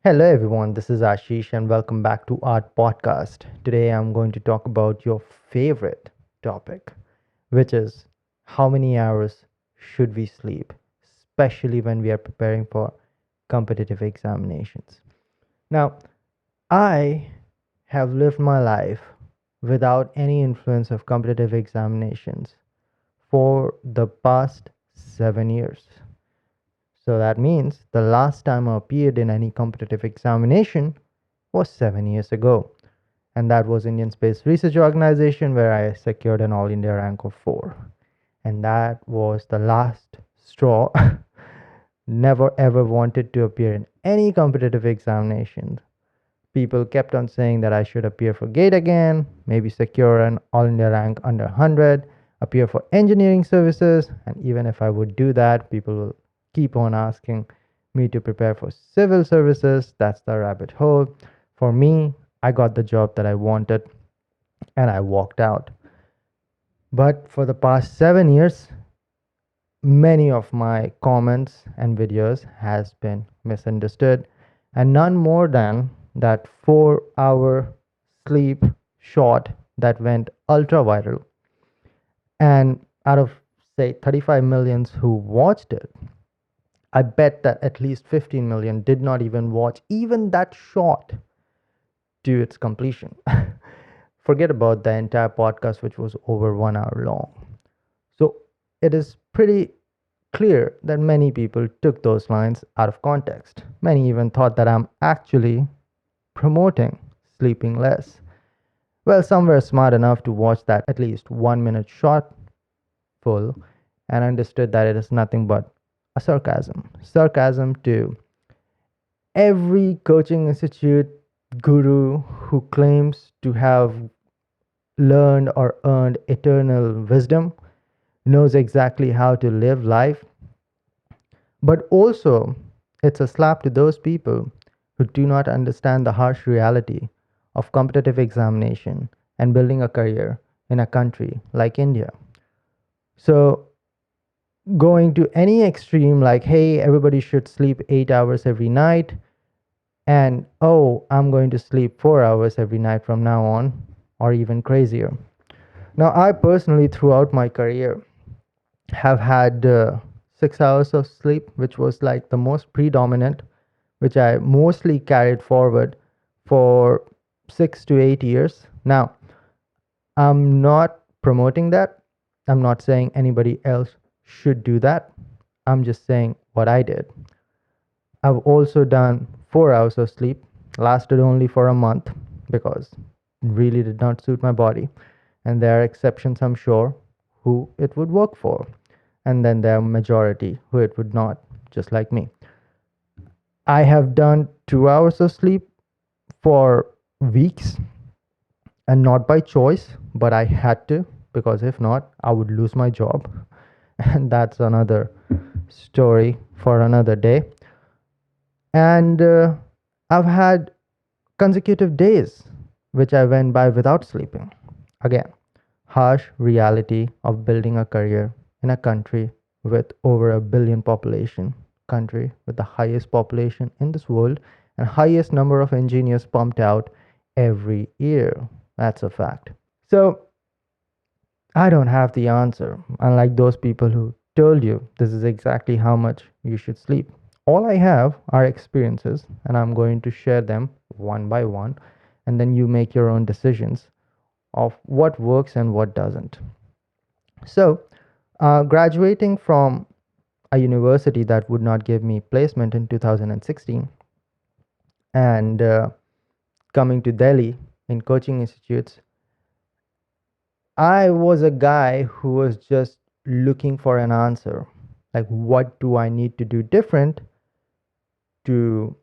Hello everyone, this is Ashish and welcome back to our podcast. Today I'm going to talk about your favorite topic, which is how many hours should we sleep, especially when we are preparing for competitive examinations. Now, I have lived my life without any influence of competitive examinations for the past 7 years. So that means the last time I appeared in any competitive examination was 7 years ago, and that was Indian Space Research Organization, where I secured an All India rank of 4. And that was the last straw. Never ever wanted to appear in any competitive examinations. People kept on saying that I should appear for GATE again, maybe secure an All India rank under 100, appear for engineering services, and even if I would do that, people will keep on asking me to prepare for civil services. That's the rabbit hole. For me, I got the job that I wanted and I walked out. But for the past 7 years, many of my comments and videos has been misunderstood, and none more than that 4 hour sleep shot that went ultra viral. And out of say 35 millions who watched it, I bet that at least 15 million did not even watch even that shot to its completion. Forget about the entire podcast, which was over 1 hour long. So it is pretty clear that many people took those lines out of context. Many even thought that I'm actually promoting sleeping less. Well, some were smart enough to watch that at least 1 minute shot full and understood that it is nothing but a sarcasm. Sarcasm to every coaching institute guru who claims to have learned or earned eternal wisdom, knows exactly how to live life. But also, it's a slap to those people who do not understand the harsh reality of competitive examination and building a career in a country like India. So, going to any extreme, like, hey, everybody should sleep 8 hours every night, and oh, I'm going to sleep 4 hours every night from now on, or even crazier. Now, I personally, throughout my career, have had 6 hours of sleep, which was like the most predominant, which I mostly carried forward for 6 to 8 years. Now, I'm not promoting that. I'm not saying anybody else should do that. I'm just saying what I did. I've also done 4 hours of sleep, lasted only for a month because it really did not suit my body. And there are exceptions, I'm sure, who it would work for. And then there are majority who it would not, just like me. I have done 2 hours of sleep for weeks, and not by choice, but I had to, because if not, I would lose my job. And that's another story for another day. And I've had consecutive days which I went by without sleeping. Again, harsh reality of building a career in a country with over a billion population, country with the highest population in this world and highest number of engineers pumped out every year. That's a fact. So I don't have the answer, unlike those people who told you this is exactly how much you should sleep. All I have are experiences, and I'm going to share them one by one, and then you make your own decisions of what works and what doesn't. So, graduating from a university that would not give me placement in 2016 and coming to Delhi in coaching institutes, I was a guy who was just looking for an answer. Like, what do I need to do different to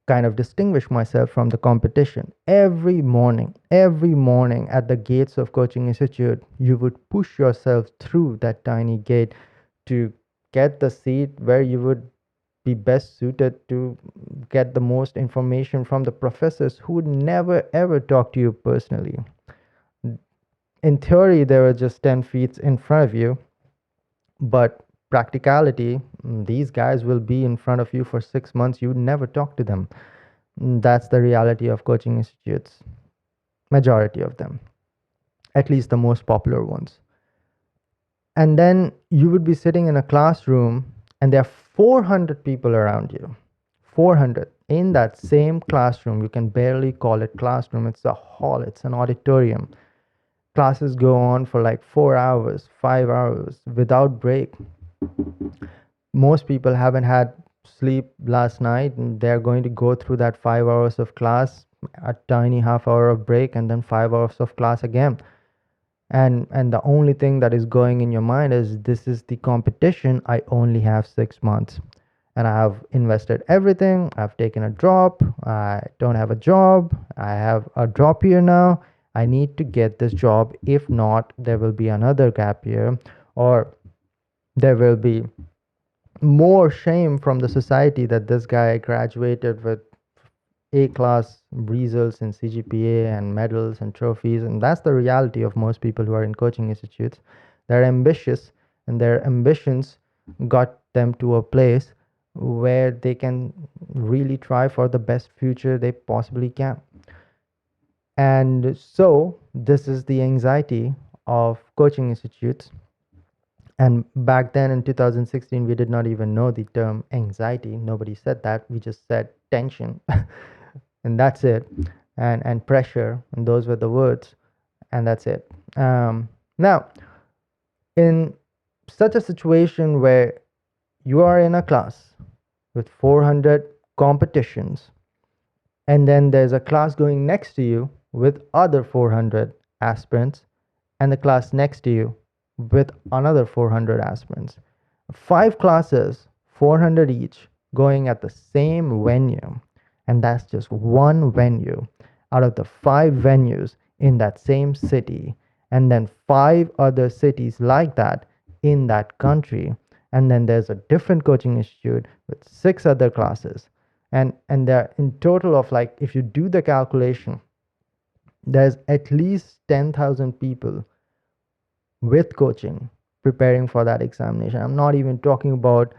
kind of distinguish myself from the competition? Every morning at the gates of coaching institute, you would push yourself through that tiny gate to get the seat where you would be best suited to get the most information from the professors who would never ever talk to you personally. In theory, they were just 10 feet in front of you, but practicality, these guys will be in front of you for 6 months. You would never talk to them. That's the reality of coaching institutes, majority of them, at least the most popular ones. And then you would be sitting in a classroom and there are 400 people around you. 400 in that same classroom. You can barely call it classroom. It's a hall, it's an auditorium. Classes go on for like 4 hours, 5 hours without break. Most people haven't had sleep last night and they're going to go through that 5 hours of class, a tiny half hour of break, and then 5 hours of class again. And the only thing that is going in your mind is, this is the competition. I only have 6 months and I have invested everything. I've taken a drop. I don't have a job. I have a drop year now. I need to get this job. If not, there will be another gap year, or there will be more shame from the society that this guy graduated with A-class results in CGPA and medals and trophies. And that's the reality of most people who are in coaching institutes. They're ambitious, and their ambitions got them to a place where they can really try for the best future they possibly can. And so this is the anxiety of coaching institutes. And back then in 2016, we did not even know the term anxiety. Nobody said that. We just said tension. And that's it. And pressure, and those were the words, and that's it. Now, in such a situation where you are in a class with 400 competitions, and then there's a class going next to you with other 400 aspirants, and the class next to you with another 400 aspirants, 5 classes, 400 each, going at the same venue. And that's just one venue out of the 5 venues in that same city, and then 5 other cities like that in that country. And then there's a different coaching institute with 6 other classes. And there in total of, like, if you do the calculation, there's at least 10,000 people with coaching preparing for that examination. I'm not even talking about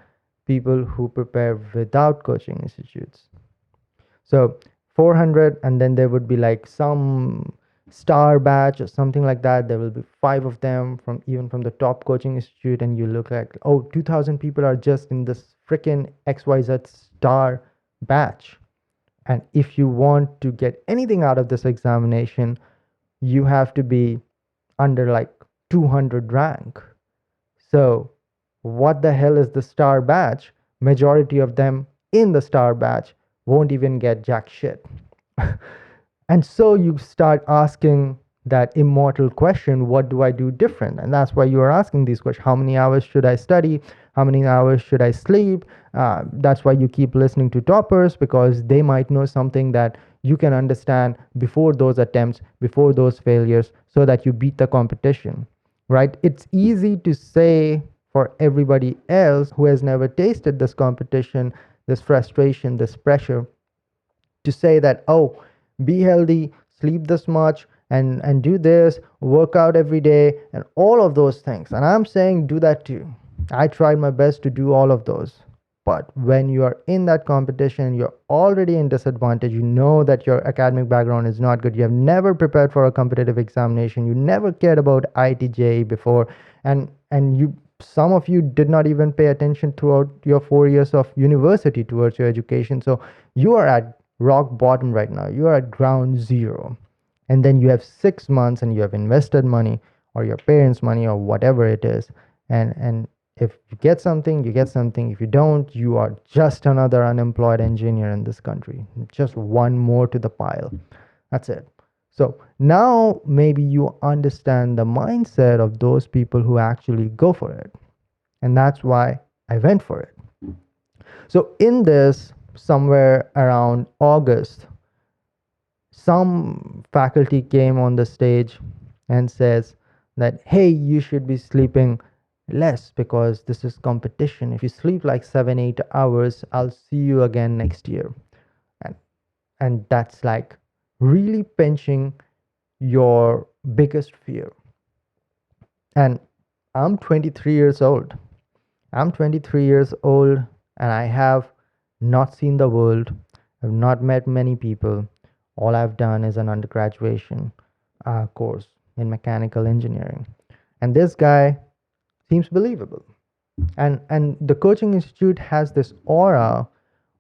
people who prepare without coaching institutes. So 400, and then there would be like some star batch or something like that. There will be 5 of them from, even from the top coaching institute, and you look at, oh, 2,000 people are just in this freaking XYZ star batch. And if you want to get anything out of this examination, you have to be under like 200 rank. So what the hell is the star batch? Majority of them in the star batch won't even get jack shit. And so you start asking that immortal question, what do I do different? And that's why you are asking these questions. How many hours should I study? How many hours should I sleep? That's why you keep listening to toppers, because they might know something that you can understand before those attempts, before those failures, so that you beat the competition, right? It's easy to say for everybody else who has never tasted this competition, this frustration, this pressure, to say that, oh, be healthy, sleep this much, and do this, work out every day, and all of those things. And I'm saying do that too. I tried my best to do all of those. But when you are in that competition, you're already in disadvantage. You know that your academic background is not good. You have never prepared for a competitive examination. You never cared about IIT JEE before, and you, some of you did not even pay attention throughout your 4 years of university towards your education. So you are at rock bottom right now. You are at ground zero. And then you have 6 months and you have invested money, or your parents' money, or whatever it is. And if you get something, you get something. If you don't, you are just another unemployed engineer in this country. Just one more to the pile. That's it. So now maybe you understand the mindset of those people who actually go for it. And that's why I went for it. So in this, somewhere around August, some faculty came on the stage and says that, hey, you should be sleeping less because this is competition. If you sleep like 7-8 hours, I'll see you again next year. And that's like really pinching your biggest fear. And I'm 23 years old, I'm 23 years old and I have not seen the world. I've not met many people. All I've done is an undergraduation course in mechanical engineering. And this guy seems believable. And the coaching institute has this aura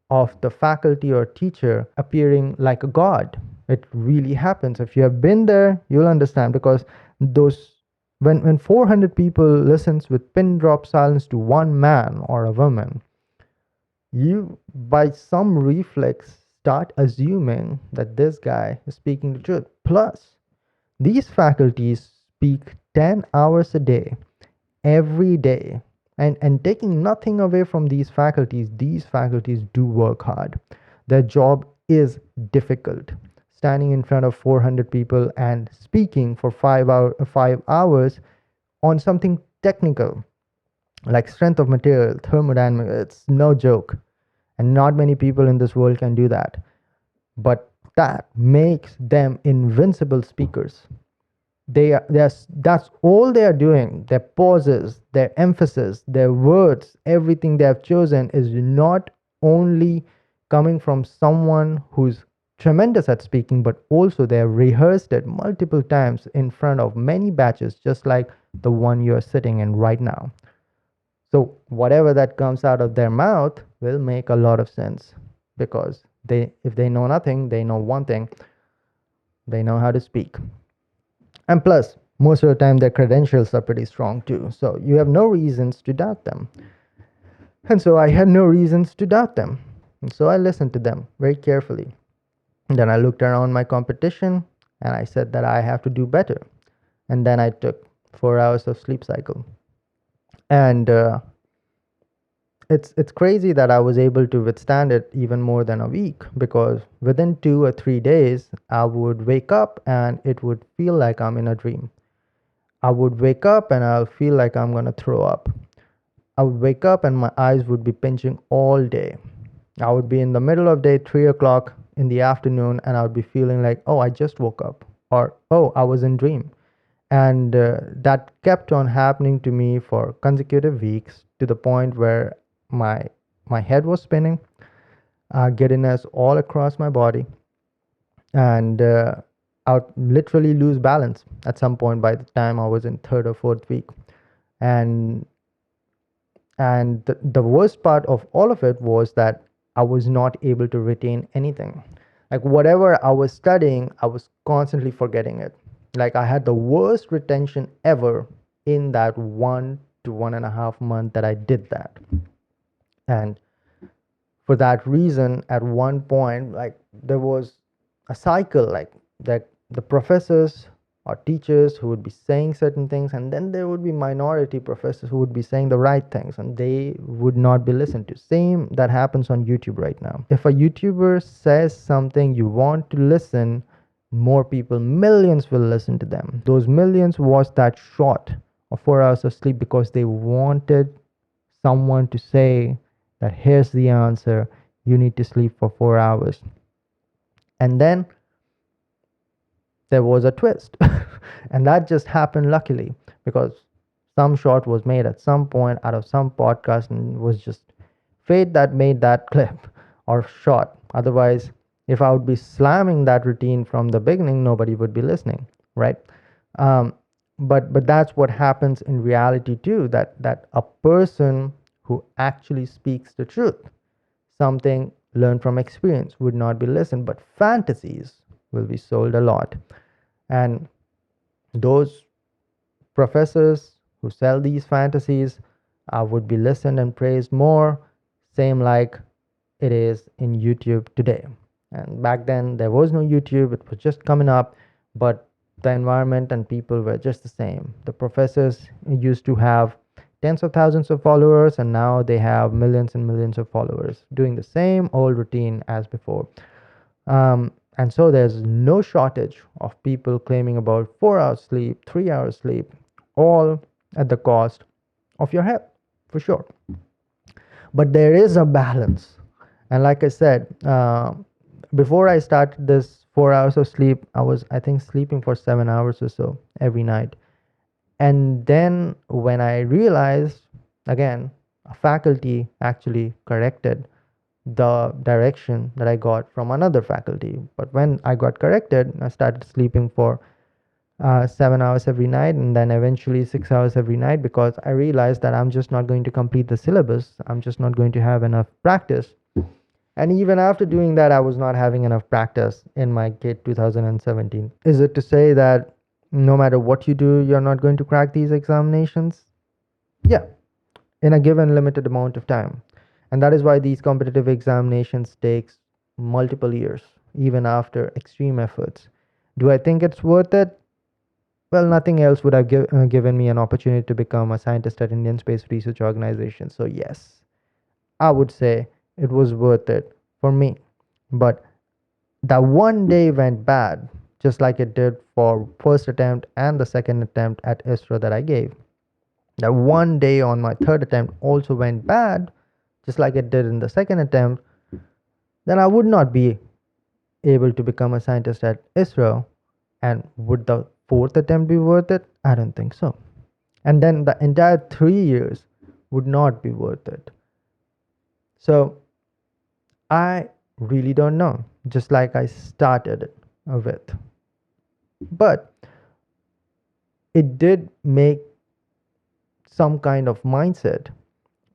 of the faculty or teacher appearing like a god. It really happens. If you have been there, you'll understand, because those when 400 people listens with pin drop silence to one man or a woman, you by some reflex start assuming that this guy is speaking the truth. Plus, these faculties speak 10 hours a day every day, and taking nothing away from these faculties do work hard. Their job is difficult. Standing in front of 400 people and speaking for 5 hours on something technical like strength of material, thermodynamics, it's no joke, and not many people in this world can do that. But that makes them invincible speakers. That's all they are doing. Their pauses, their emphasis, their words, everything they have chosen is not only coming from someone who's tremendous at speaking, but also they have rehearsed it multiple times in front of many batches, just like the one you're sitting in right now. So whatever that comes out of their mouth will make a lot of sense, because if they know nothing, they know one thing: they know how to speak. And plus, most of the time, their credentials are pretty strong too. So you have no reasons to doubt them. And so I had no reasons to doubt them. And so I listened to them very carefully. And then I looked around my competition and I said that I have to do better. And then I took 4 hours of sleep cycle. And it's crazy that I was able to withstand it even more than a week, because within 2 or 3 days, I would wake up and it would feel like I'm in a dream. I would wake up and I'll feel like I'm gonna throw up. I would wake up and my eyes would be pinching all day. I would be in the middle of day, 3 o'clock in the afternoon, and I would be feeling like, oh, I just woke up, or oh, I was in dream. And that kept on happening to me for consecutive weeks, to the point where my my head was spinning, giddiness all across my body, and I would literally lose balance at some point by the time I was in third or fourth week. And the worst part of all of it was that I was not able to retain anything. Like whatever I was studying, I was constantly forgetting it. Like I had the worst retention ever in that 1 to 1.5 month that I did that. And for that reason, at one point, like there was a cycle, like that the professors or teachers who would be saying certain things, and then there would be minority professors who would be saying the right things, and they would not be listened to. Same that happens on YouTube right now. If a YouTuber says something you want to listen, more people, millions will listen to them. Those millions watched that short of 4 hours of sleep because they wanted someone to say that here's the answer, you need to sleep for 4 hours. And then there was a twist. And that just happened luckily, because some short was made at some point out of some podcast, and it was just fate that made that clip or short. Otherwise, if I would be slamming that routine from the beginning, nobody would be listening, right? But that's what happens in reality too, that a person who actually speaks the truth, something learned from experience, would not be listened, but fantasies will be sold a lot. And those professors who sell these fantasies would be listened and praised more, same like it is in YouTube today. And back then there was no YouTube, it was just coming up, but the environment and people were just the same. The professors used to have tens of thousands of followers, and now they have millions and millions of followers doing the same old routine as before. And so there's no shortage of people claiming about 4 hours sleep, 3 hours sleep, all at the cost of your health, for sure. But there is a balance. And like I said, before I started this 4 hours of sleep, I was, I think, sleeping for 7 hours or so every night. And then when I realized, again, a faculty actually corrected the direction that I got from another faculty. But when I got corrected, I started sleeping for 7 hours every night, and then eventually 6 hours every night, because I realized that I'm just not going to complete the syllabus. I'm just not going to have enough practice. And even after doing that, I was not having enough practice in my GATE 2017. Is it to say that no matter what you do, you're not going to crack these examinations? Yeah, in a given limited amount of time. And that is why these competitive examinations takes multiple years, even after extreme efforts. Do I think it's worth it? Well, nothing else would have given me an opportunity to become a scientist at Indian Space Research Organization. So yes, I would say it was worth it for me. But that one day went bad, just like it did for first attempt and the second attempt at ISRO that I gave. That one day on my third attempt also went bad, just like it did in the second attempt. Then I would not be able to become a scientist at ISRO. And would the fourth attempt be worth it? I don't think so. And then the entire 3 years would not be worth it. So I really don't know, just like I started it with. But it did make some kind of mindset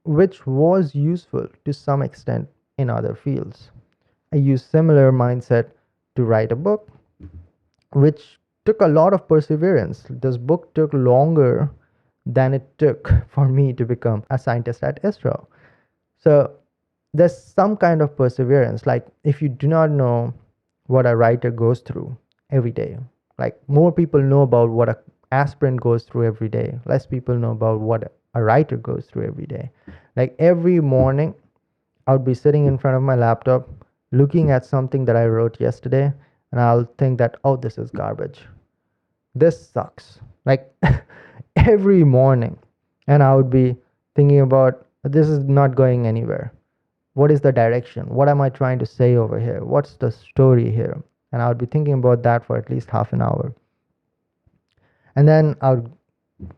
which was useful to some extent in other fields. I used similar mindset to write a book, which took a lot of perseverance. This book took longer than it took for me to become a scientist at ISRO. So there's some kind of perseverance. Like, if you do not know what a writer goes through every day, like more people know about what a aspirant goes through every day, less people know about what a writer goes through every day. Like every morning I would be sitting in front of my laptop looking at something that I wrote yesterday, and I'll think that, oh, this is garbage, this sucks, like every morning. And I would be thinking about, this is not going anywhere. What is the direction? What am I trying to say over here? What's the story here? And I would be thinking about that for at least half an hour. And then I would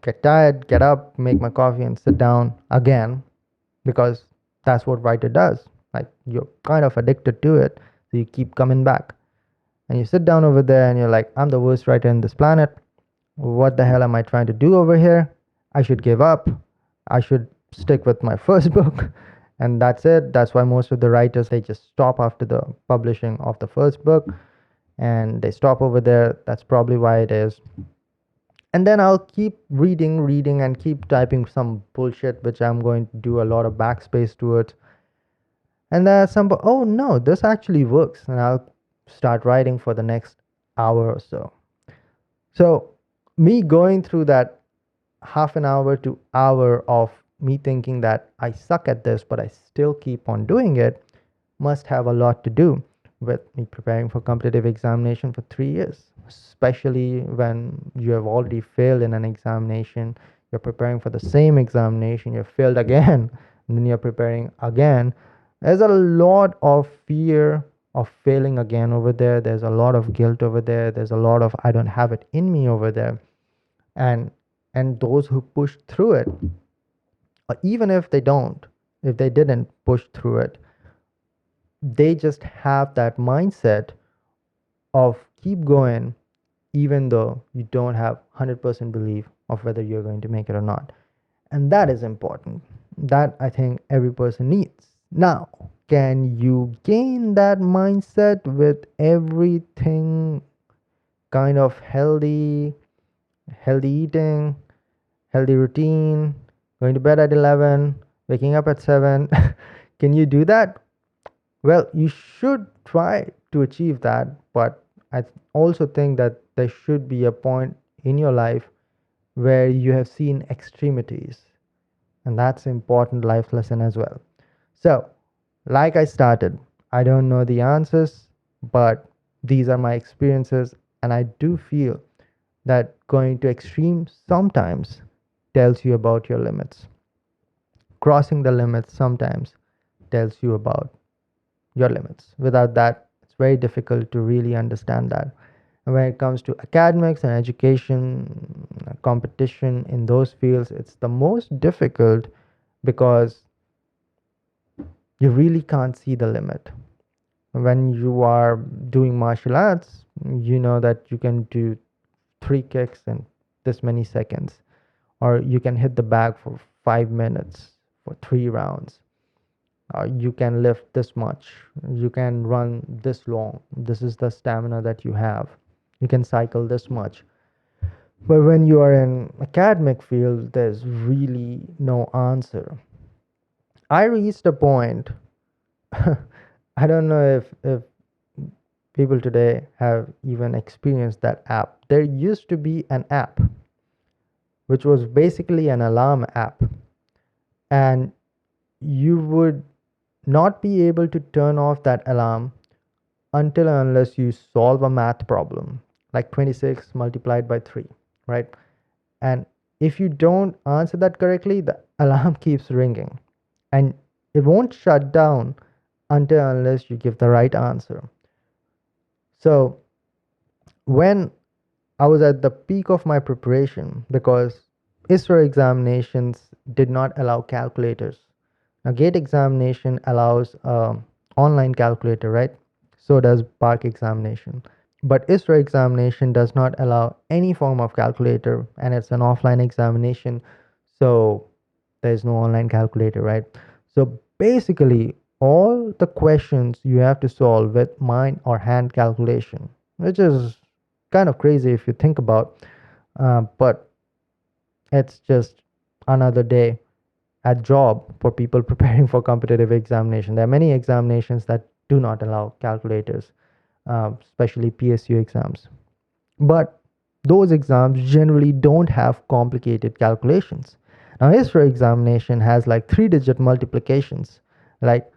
get tired, get up, make my coffee, and sit down again, because that's what writer does. Like, you're kind of addicted to it, so you keep coming back. And you sit down over there and you're like, I'm the worst writer in this planet. What the hell am I trying to do over here? I should give up. I should stick with my first book. And that's it. That's why most of the writers, they just stop after the publishing of the first book, and they stop over there. That's probably why it is. And then I'll keep reading and keep typing some bullshit which I'm going to do a lot of backspace towards. And then oh no, this actually works, and I'll start writing for the next hour or so. So me going through that half an hour to hour of me thinking that I suck at this, but I still keep on doing it, must have a lot to do with me preparing for competitive examination for 3 years, especially when you have already failed in an examination. You're preparing for the same examination, you failed again, and then you're preparing again. There's a lot of fear of failing again over there. There's a lot of guilt over there. There's a lot of I don't have it in me over there. And those who push through it, or even if they didn't push through it, they just have that mindset of keep going, even though you don't have 100% belief of whether you're going to make it or not. And that is important. That I think every person needs. Now, can you gain that mindset with everything kind of healthy eating, healthy routine, going to bed at 11, waking up at 7? Can you do that? Well, you should try to achieve that, but I also think that there should be a point in your life where you have seen extremities, and that's an important life lesson as well. So, like I started, I don't know the answers, but these are my experiences, and I do feel that going to extremes sometimes tells you about your limits. Crossing the limits sometimes tells you about your limits. Without that, it's very difficult to really understand that. And when it comes to academics and education, competition in those fields, it's the most difficult, because you really can't see the limit. When you are doing martial arts, you know that you can do three kicks in this many seconds, or you can hit the bag for 5 minutes for 3 rounds. You can lift this much, you can run this long, this is the stamina that you have, you can cycle this much. But when you are in academic field, there's really no answer. I reached a point, I don't know if people today have even experienced that app. There used to be an app which was basically an alarm app, and you would not be able to turn off that alarm until and unless you solve a math problem, like 26 multiplied by 3, right? And if you don't answer that correctly, the alarm keeps ringing, and it won't shut down until unless you give the right answer. So when I was at the peak of my preparation, because ISRO examinations did not allow calculators. Now, GATE examination allows online calculator, right? So does BARC examination. But ISRO examination does not allow any form of calculator, and it's an offline examination. So there's no online calculator, right? So basically, all the questions you have to solve with mind or hand calculation, which is kind of crazy if you think about, but it's just another day at job for people preparing for competitive examination. There are many examinations that do not allow calculators, especially PSU exams. But those exams generally don't have complicated calculations. Now, ISRO examination has like 3-digit multiplications, like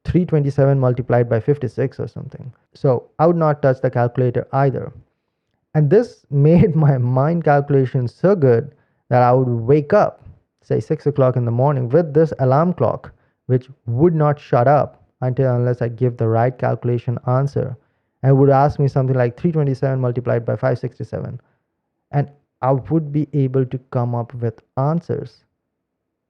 327 multiplied by 56 or something. So I would not touch the calculator either. And this made my mind calculation so good that I would wake up, say 6 o'clock in the morning, with this alarm clock, which would not shut up until unless I give the right calculation answer. And it would ask me something like 327 multiplied by 567. And I would be able to come up with answers.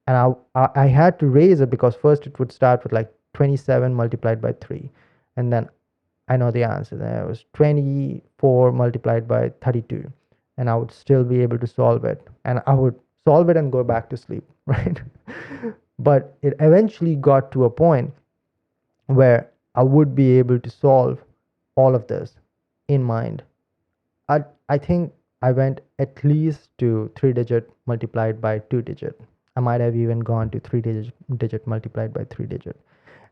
And I had to raise it because first it would start with like 27 multiplied by 3. And then I know the answer. Then it was 24 multiplied by 32. And I would still be able to solve it. And I would solve it and go back to sleep, right? But it eventually got to a point where I would be able to solve all of this in mind. I think I went at least to 3-digit multiplied by 2-digit. I might have even gone to 3-digit multiplied by 3-digit.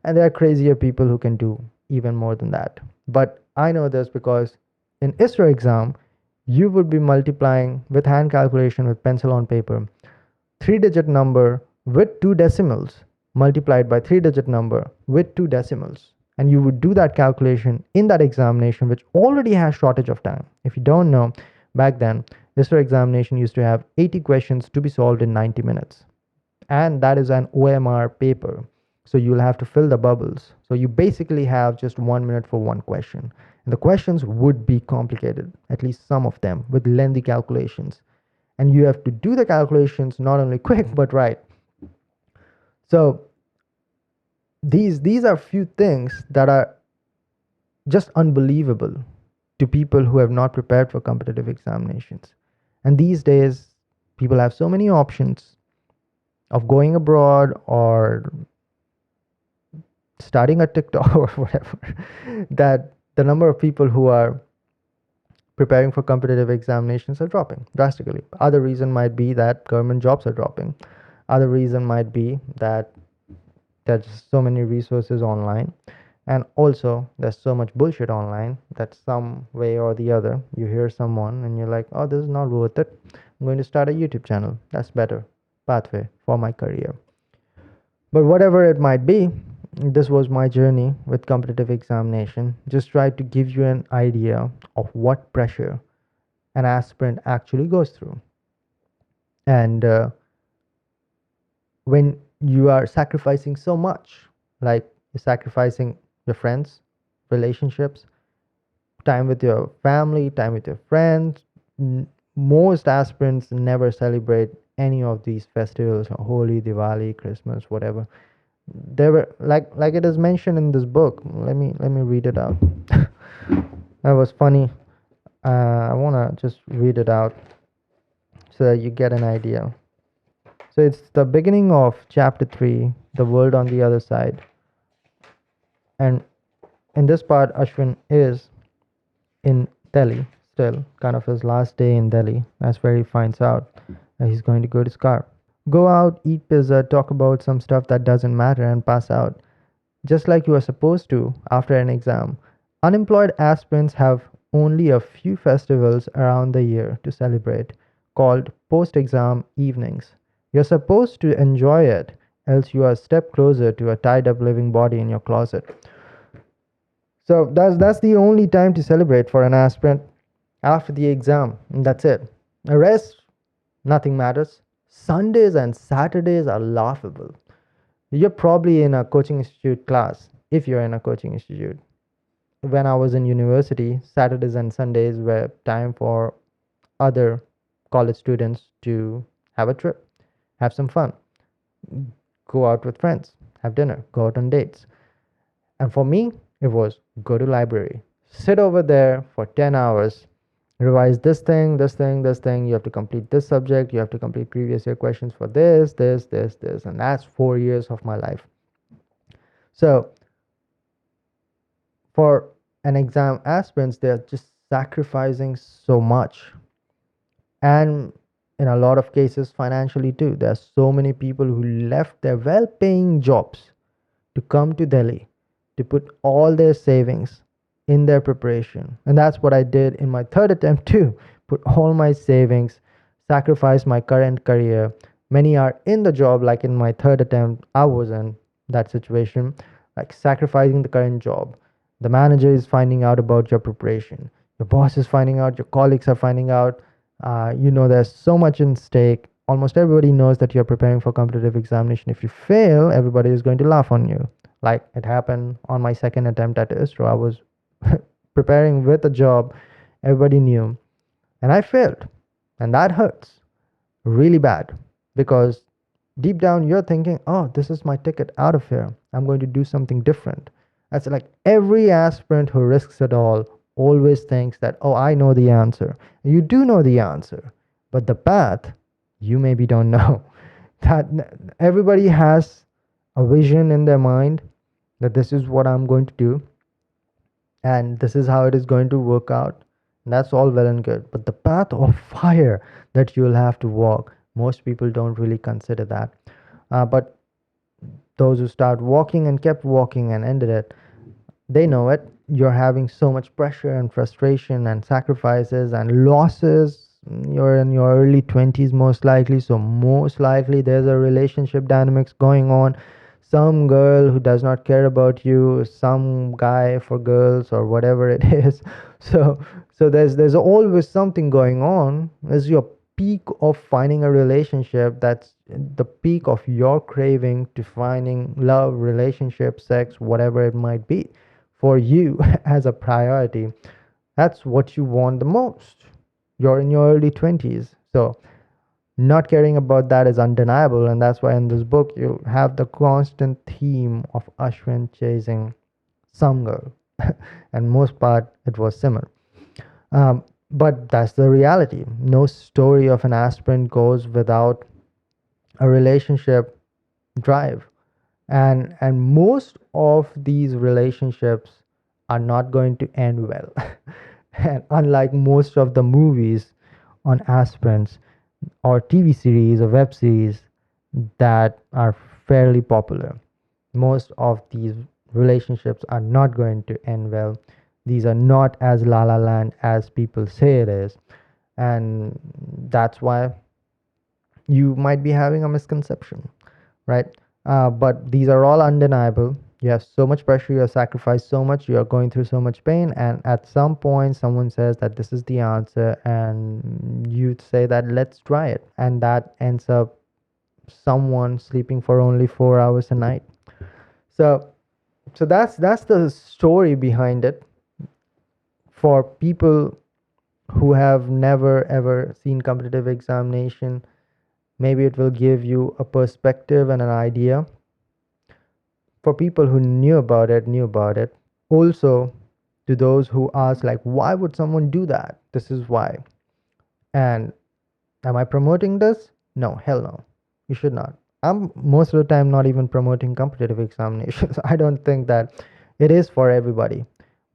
And there are crazier people who can do even more than that. But I know this because in ISRO exam, you would be multiplying with hand calculation with pencil on paper 3-digit number with 2 decimals multiplied by 3-digit number with 2 decimals. And you would do that calculation in that examination, which already has shortage of time. If you don't know, back then, ISRO examination used to have 80 questions to be solved in 90 minutes. And that is an OMR paper. So you'll have to fill the bubbles. So you basically have just 1 minute for one question. And the questions would be complicated, at least some of them, with lengthy calculations. And you have to do the calculations not only quick but right. So these are few things that are just unbelievable to people who have not prepared for competitive examinations. And these days, people have so many options of going abroad or starting a TikTok or whatever, that the number of people who are preparing for competitive examinations are dropping drastically. Other reason might be that government jobs are dropping. Other reason might be that there's so many resources online, and also there's so much bullshit online that some way or the other you hear someone and you're like, oh, this is not worth it. I'm going to start a YouTube channel. That's better pathway for my career. But whatever it might be, this was my journey with competitive examination. Just try to give you an idea of what pressure an aspirant actually goes through. And when you are sacrificing so much, like you're sacrificing your friends, relationships, time with your family, time with your friends, most aspirants never celebrate any of these festivals, Holi, Diwali, Christmas, whatever. They were like it is mentioned in this book. Let me read it out. That was funny. I wanna just read it out so that you get an idea. So it's the beginning of chapter 3, The World on the Other Side. And in this part, Ashwin is in Delhi still, kind of his last day in Delhi. That's where he finds out that he's going to go to SCAR. Go out, eat pizza, talk about some stuff that doesn't matter, and pass out, just like you are supposed to after an exam. Unemployed aspirants have only a few festivals around the year to celebrate, called post exam evenings. You're supposed to enjoy it, else you are a step closer to a tied up living body in your closet. So that's the only time to celebrate for an aspirant after the exam, and that's it. The rest, nothing matters. Sundays and Saturdays are laughable. You're probably in a coaching institute class if you're in a coaching institute. When I was in university, Saturdays and Sundays were time for other college students to have a trip, have some fun, go out with friends, have dinner, go out on dates. And for me, it was go to library, sit over there for 10 hours, revise this thing, this thing, this thing. You have to complete this subject. You have to complete previous year questions for this. And that's 4 years of my life. So for an exam aspirants, they're just sacrificing so much. And in a lot of cases, financially too. There are so many people who left their well paying jobs to come to Delhi to put all their savings in their preparation. And that's what I did in my third attempt too. Put all my savings, sacrifice my current career. Many are in the job, like in my third attempt, I was in that situation, like sacrificing the current job. The manager is finding out about your preparation. Your boss is finding out, your colleagues are finding out. There's so much in stake. Almost everybody knows that you're preparing for competitive examination. If you fail, everybody is going to laugh on you. Like it happened on my second attempt at ISRO. I was preparing with a job everybody knew, and I failed. And that hurts really bad because deep down you're thinking, oh, this is my ticket out of here. I'm going to do something different. That's like every aspirant who risks it all always thinks that, oh, I know the answer. You do know the answer, but the path you maybe don't know. That everybody has a vision in their mind that this is what I'm going to do and this is how it is going to work out. And that's all well and good. But the path of fire that you'll have to walk, most people don't really consider that. But those who start walking and kept walking and ended it, they know it. You're having so much pressure and frustration and sacrifices and losses. You're in your early 20s, most likely. So, most likely, there's a relationship dynamics going on. Some girl who does not care about you, some guy for girls, or whatever it is. So, there's always something going on. There's your peak of finding a relationship. That's the peak of your craving to finding love, relationship, sex, whatever it might be for you as a priority. That's what you want the most. You're in your early 20s. So, not caring about that is undeniable. And that's why in this book, you have the constant theme of Ashwin chasing some girl. And most part, it was Simmer. But that's the reality. No story of an aspirant goes without a relationship drive, and most of these relationships are not going to end well. And unlike most of the movies on aspirants or TV series or web series that are fairly popular, most of these relationships are not going to end well. These are not as la la land as people say it is, and that's why you might be having a misconception, right? But these are all undeniable. You have so much pressure, you have sacrificed so much, you are going through so much pain, and at some point, someone says that this is the answer, and you say that let's try it, and that ends up someone sleeping for only 4 hours a night. So, that's the story behind it for people who have never ever seen competitive examination. Maybe it will give you a perspective and an idea. For people who knew about it. Also, to those who ask, like, why would someone do that? This is why. And am I promoting this? No, hell no. You should not. I'm most of the time not even promoting competitive examinations. I don't think that it is for everybody.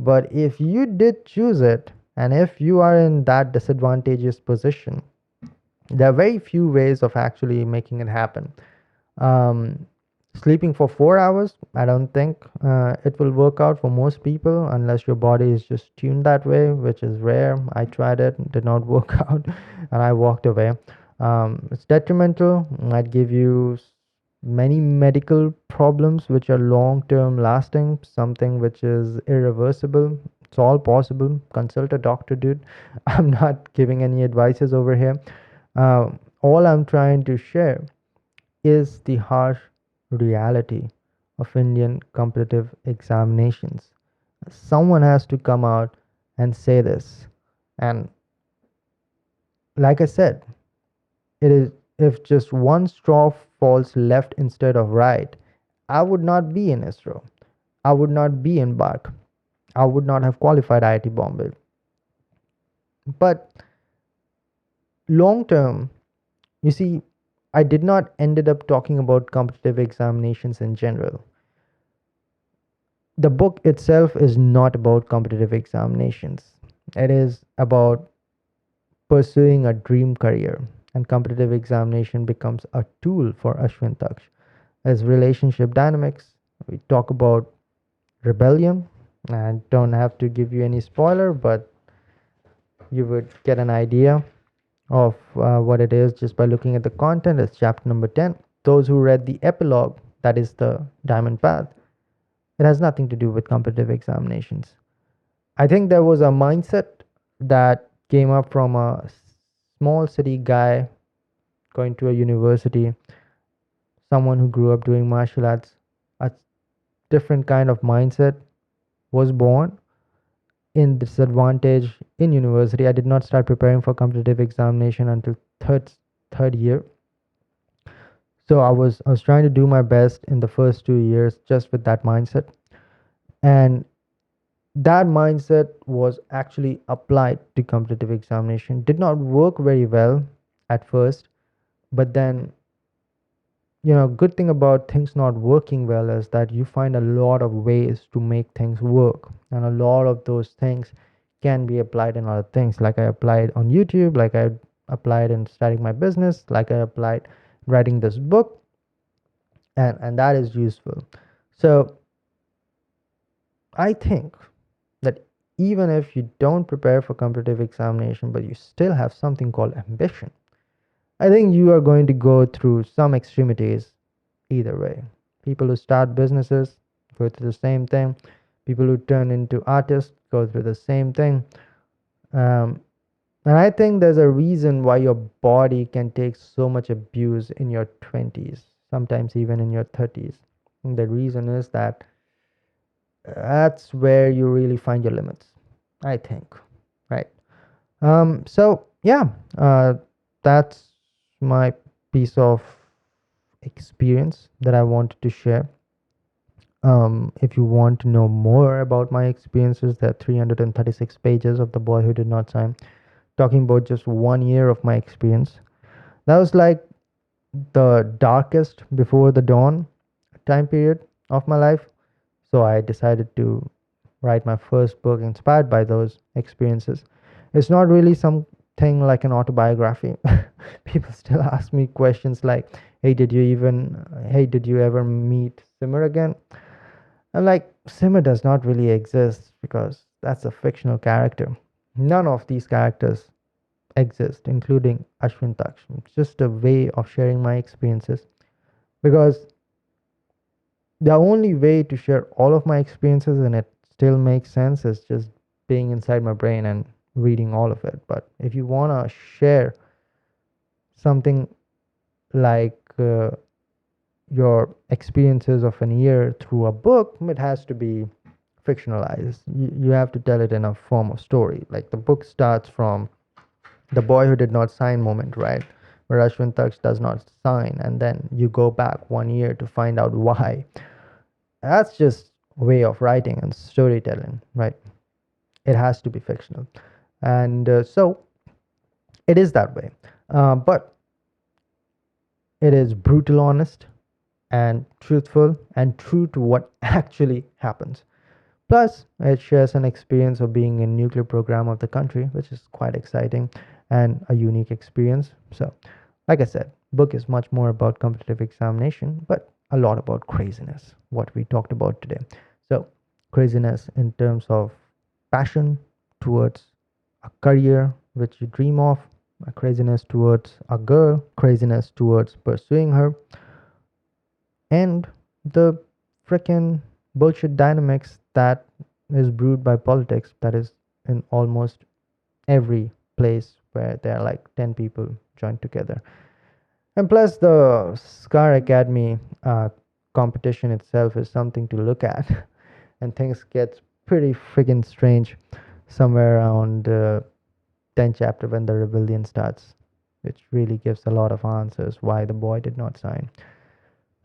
But if you did choose it, and if you are in that disadvantageous position, there are very few ways of actually making it happen. Um, Sleeping for 4 hours, I don't think it will work out for most people unless your body is just tuned that way, which is rare. I tried it, did not work out, and I walked away. It's detrimental, might give you many medical problems which are long term lasting, something which is irreversible. It's all possible. Consult a doctor, dude. I'm not giving any advices over here. All I'm trying to share is the harsh reality of Indian competitive examinations. Someone has to come out and say this. And like I said, it is if just one straw falls left instead of right, I would not be in ISRO. I would not be in BARC. I would not have qualified IIT Bombay. But long term, you see, I did not ended up talking about competitive examinations in general. The book itself is not about competitive examinations. It is about pursuing a dream career, and competitive examination becomes a tool for Ashwin Taksh. As relationship dynamics, we talk about rebellion. I don't have to give you any spoiler, but you would get an idea of what it is just by looking at the content. It's chapter number 10. Those who read the epilogue, that is the diamond path, it has nothing to do with competitive examinations. I think there was a mindset that came up from a small city guy going to a university, someone who grew up doing martial arts. A different kind of mindset was born in disadvantage in university. I did not start preparing for competitive examination until third year. So I was trying to do my best in the first 2 years just with that mindset. And that mindset was actually applied to competitive examination. Did not work very well at first, but then, good thing about things not working well is that you find a lot of ways to make things work, and a lot of those things can be applied in other things, like I applied on YouTube, like I applied in starting my business, like I applied writing this book, and that is useful. So I think that even if you don't prepare for competitive examination but you still have something called ambition, I think you are going to go through some extremities either way. People who start businesses go through the same thing. People who turn into artists go through the same thing. Um, and I think there's a reason why your body can take so much abuse in your 20s, sometimes even in your 30s. And the reason is that that's where you really find your limits, I think. Right. So yeah, that's my piece of experience that I wanted to share. If you want to know more about my experiences, there are 336 pages of The Boy Who Did Not Sign, talking about just 1 year of my experience. That was like the darkest before the dawn time period of my life. So I decided to write my first book inspired by those experiences. It's not really something like an autobiography. People still ask me questions like, hey, did you ever meet Simmer again? I'm like, Simmer does not really exist because that's a fictional character. None of these characters exist, including Ashwin Taksh. It's just a way of sharing my experiences, because the only way to share all of my experiences and it still makes sense is just being inside my brain and reading all of it. But if you want to share something like your experiences of an year through a book, it has to be fictionalized. You have to tell it in a form of story. Like the book starts from the boy who did not sign moment, right? Where Ashwin Taksh does not sign, and then you go back 1 year to find out why. That's just way of writing and storytelling, right? It has to be fictional, and so it is that way. But it is brutal, honest, and truthful, and true to what actually happens. Plus, it shares an experience of being in nuclear program of the country, which is quite exciting and a unique experience. So, like I said, book is much more about competitive examination, but a lot about craziness, what we talked about today. So, craziness in terms of passion towards a career which you dream of, a craziness towards a girl, craziness towards pursuing her, and the frickin' bullshit dynamics that is brewed by politics that is in almost every place where there are like 10 people joined together. And plus, the Scar Academy competition itself is something to look at, and things get pretty friggin' strange somewhere around 10th chapter when the rebellion starts, which really gives a lot of answers why the boy did not sign.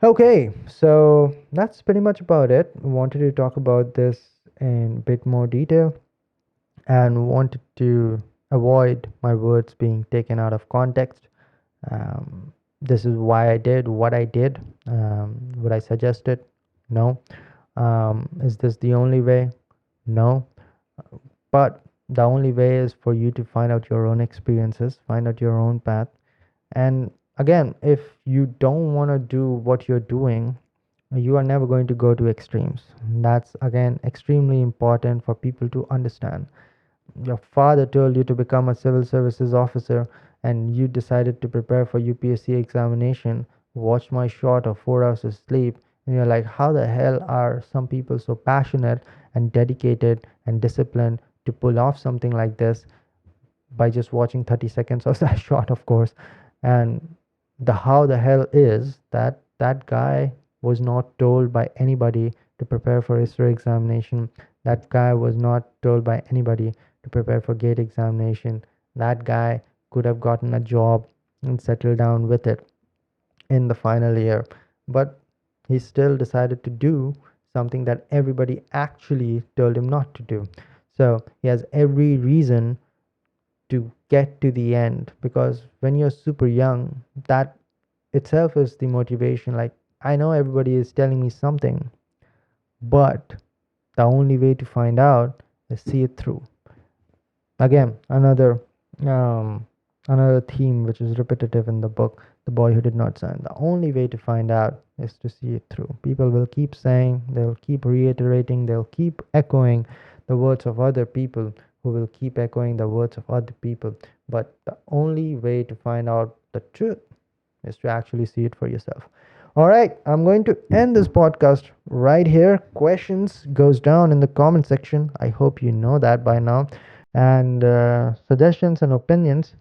Okay, so that's pretty much about it. Wanted to talk about this in a bit more detail and wanted to avoid my words being taken out of context. This is why I did what I did. Would I suggest it? No. Is this the only way? No. But the only way is for you to find out your own experiences, find out your own path. And again, if you don't want to do what you're doing, you are never going to go to extremes. That's again extremely important for people to understand. Your father told you to become a civil services officer and you decided to prepare for UPSC examination, watch my short of 4 hours of sleep, and you're like, how the hell are some people so passionate and dedicated and disciplined to pull off something like this by just watching 30 seconds of that shot, of course. And the how the hell is that that guy was not told by anybody to prepare for ISRO examination. That guy was not told by anybody to prepare for gate examination. That guy could have gotten a job and settled down with it in the final year. But he still decided to do something that everybody actually told him not to do. So he has every reason to get to the end, because when you're super young, that itself is the motivation. Like, I know everybody is telling me something, but the only way to find out is see it through. Again, um another theme which is repetitive in the book, The Boy Who Did Not Sign. The only way to find out is to see it through. People will keep saying, they'll keep reiterating, they'll keep echoing the words of other people who will keep echoing the words of other people. But the only way to find out the truth is to actually see it for yourself. All right, I'm going to end this podcast right here. Questions goes down in the comment section. I hope you know that by now. And suggestions and opinions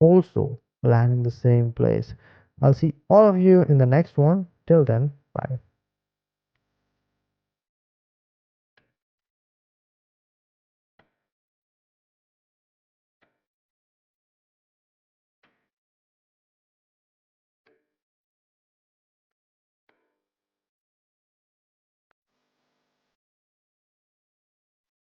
also land in the same place. I'll see all of you in the next one. Till then, bye.